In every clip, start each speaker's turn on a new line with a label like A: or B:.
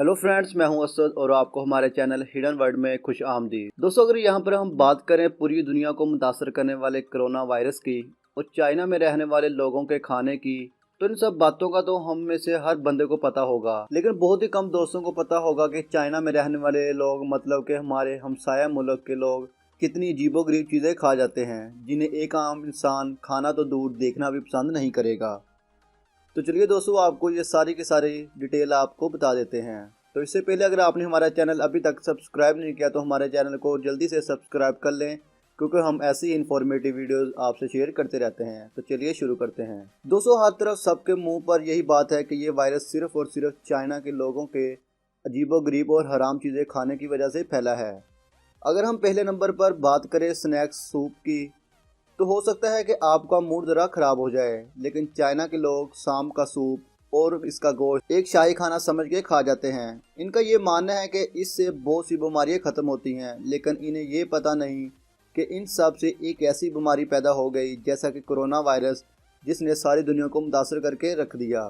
A: Hello friends, मैं हूं असद और आपको हमारे चैनल हिडन वर्ल्ड में खुश आमदीद। दोस्तों, अगर यहां पर हम बात करें पूरी दुनिया को मुतासर करने वाले कोरोना वायरस की और चाइना में रहने वाले लोगों के खाने की, तो इन सब बातों का तो हम में से हर बंदे को पता होगा, लेकिन बहुत ही कम दोस्तों को पता होगा कि चाइना में रहने वाले लोग, मतलब कि हमारे हमसाया मुल्क के लोग, कितनी अजीबोगरीब चीज़ें खा जाते हैं जिन्हें एक आम इंसान खाना तो दूर देखना भी पसंद नहीं करेगा। तो चलिए दोस्तों, आपको ये सारी की सारी डिटेल आपको बता देते हैं। तो इससे पहले अगर आपने हमारा चैनल अभी तक सब्सक्राइब नहीं किया तो हमारे चैनल को जल्दी से सब्सक्राइब कर लें, क्योंकि हम ऐसी इन्फॉर्मेटिव वीडियोस आपसे शेयर करते रहते हैं। तो चलिए शुरू करते हैं। दोस्तों, हर तरफ सबके मुंह पर यही बात है कि ये वायरस सिर्फ और सिर्फ चाइना के लोगों के अजीबोगरीब और हराम चीज़ें खाने की वजह से फैला है। अगर हम पहले नंबर पर बात करें स्नैक्स सूप की, तो हो सकता है कि आपका मूड ज़रा ख़राब हो जाए, लेकिन चाइना के लोग शाम का सूप और इसका गोश्त एक शाही खाना समझ के खा जाते हैं। इनका ये मानना है कि इससे बहुत सी बीमारियां ख़त्म होती हैं, लेकिन इन्हें ये पता नहीं कि इन सब से एक ऐसी बीमारी पैदा हो गई जैसा कि कोरोना वायरस, जिसने सारी दुनिया को मुतासर करके रख दिया।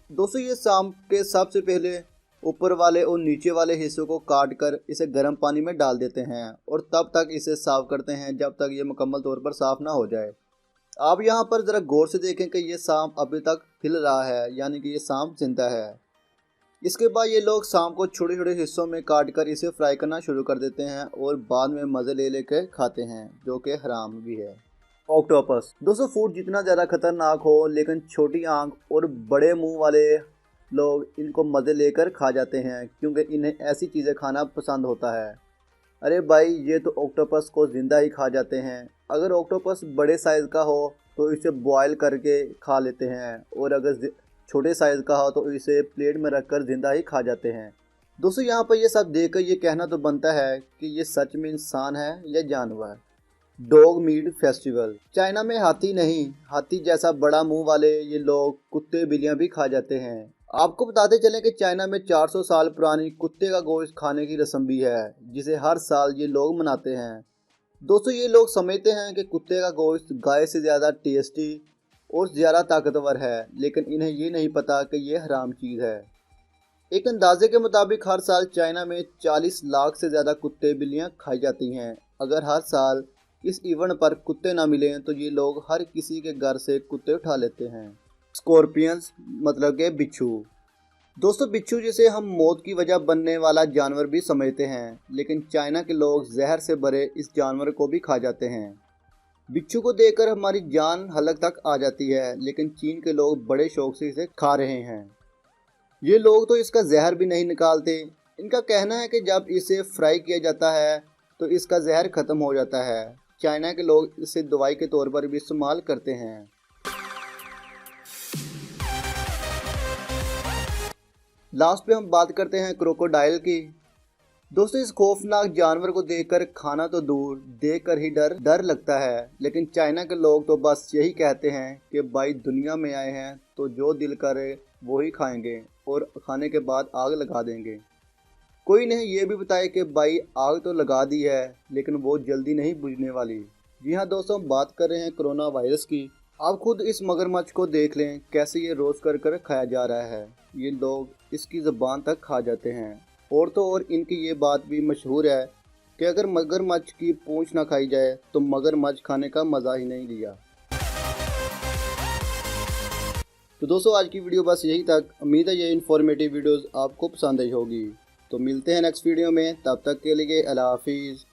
A: दोस्तों, ये शाम के सबसे पहले ऊपर वाले और नीचे वाले हिस्सों को काट कर इसे गर्म पानी में डाल देते हैं और तब तक इसे साफ करते हैं जब तक ये मुकम्मल तौर पर साफ ना हो जाए। आप यहाँ पर ज़रा गौर से देखें कि ये सांप अभी तक हिल रहा है, यानी कि ये सांप जिंदा है। इसके बाद ये लोग सांप को छोटे छोटे हिस्सों में काट कर इसे फ्राई करना शुरू कर देते हैं और बाद में मज़े ले लेकर खाते हैं, जो कि हराम भी है। ऑक्टोपस। दोस्तों, फूड जितना ज़्यादा खतरनाक हो, लेकिन छोटी आंख और बड़े मुंह वाले लोग इनको मज़े लेकर खा जाते हैं, क्योंकि इन्हें ऐसी चीज़ें खाना पसंद होता है। अरे भाई, ये तो ऑक्टोपस को ज़िंदा ही खा जाते हैं। अगर ऑक्टोपस बड़े साइज़ का हो तो इसे बॉयल करके खा लेते हैं, और अगर छोटे साइज़ का हो तो इसे प्लेट में रखकर ज़िंदा ही खा जाते हैं। दोस्तों, यहाँ पर ये सब देखकर ये कहना तो बनता है कि ये सच में इंसान है या जानवर। Dog meat festival. चाइना में हाथी नहीं, हाथी जैसा बड़ा मुंह वाले ये लोग कुत्ते बिल्लियां भी खा जाते हैं। आपको बताते चलें कि चाइना में 400 साल पुरानी कुत्ते का गोश्त खाने की रस्म भी है, जिसे हर साल ये लोग मनाते हैं। दोस्तों, ये लोग समझते हैं कि कुत्ते का गोश्त गाय से ज़्यादा टेस्टी और ज़्यादा ताकतवर है, लेकिन इन्हें ये नहीं पता कि ये हराम चीज़ है। एक अंदाजे के मुताबिक हर साल चाइना में 40 लाख से ज़्यादा कुत्ते बिल्लियाँ खाई जाती हैं। अगर हर साल इस इवेंट पर कुत्ते ना मिलें तो ये लोग हर किसी के घर से कुत्ते उठा लेते हैं। स्कॉर्पियंस, मतलब के बिच्छू। दोस्तों, बिच्छू जिसे हम मौत की वजह बनने वाला जानवर भी समझते हैं, लेकिन चाइना के लोग जहर से भरे इस जानवर को भी खा जाते हैं। बिच्छू को देखकर हमारी जान हलक तक आ जाती है, लेकिन चीन के लोग बड़े शौक से इसे खा रहे हैं। ये लोग तो इसका जहर भी नहीं निकालते। इनका कहना है कि जब इसे फ्राई किया जाता है तो इसका जहर ख़त्म हो जाता है। चाइना के लोग इसे दवाई के तौर पर भी इस्तेमाल करते हैं। लास्ट पे हम बात करते हैं क्रोकोडाइल की। दोस्तों, इस खौफनाक जानवर को देखकर खाना तो दूर, देखकर ही डर लगता है, लेकिन चाइना के लोग तो बस यही कहते हैं कि भाई दुनिया में आए हैं तो जो दिल करे वो ही खाएंगे और खाने के बाद आग लगा देंगे। कोई नहीं ये भी बताए कि भाई आग तो लगा दी है, लेकिन वो जल्दी नहीं बुझने वाली। जी हाँ दोस्तों, हम बात कर रहे हैं कोरोना वायरस की। आप खुद इस मगरमच्छ को देख लें, कैसे ये रोस्ट कर खाया जा रहा है। ये लोग इसकी ज़बान तक खा जाते हैं। और तो और इनकी ये बात भी मशहूर है कि अगर मगरमच्छ की पूंछ ना खाई जाए तो मगरमच्छ खाने का मज़ा ही नहीं लिया। तो दोस्तों, आज की वीडियो बस यही तक। उम्मीद है ये इन्फॉर्मेटिव वीडियोस आपको पसंद आई होगी। तो मिलते हैं नेक्स्ट वीडियो में, तब तक के लिए अल्लाह हाफिज़।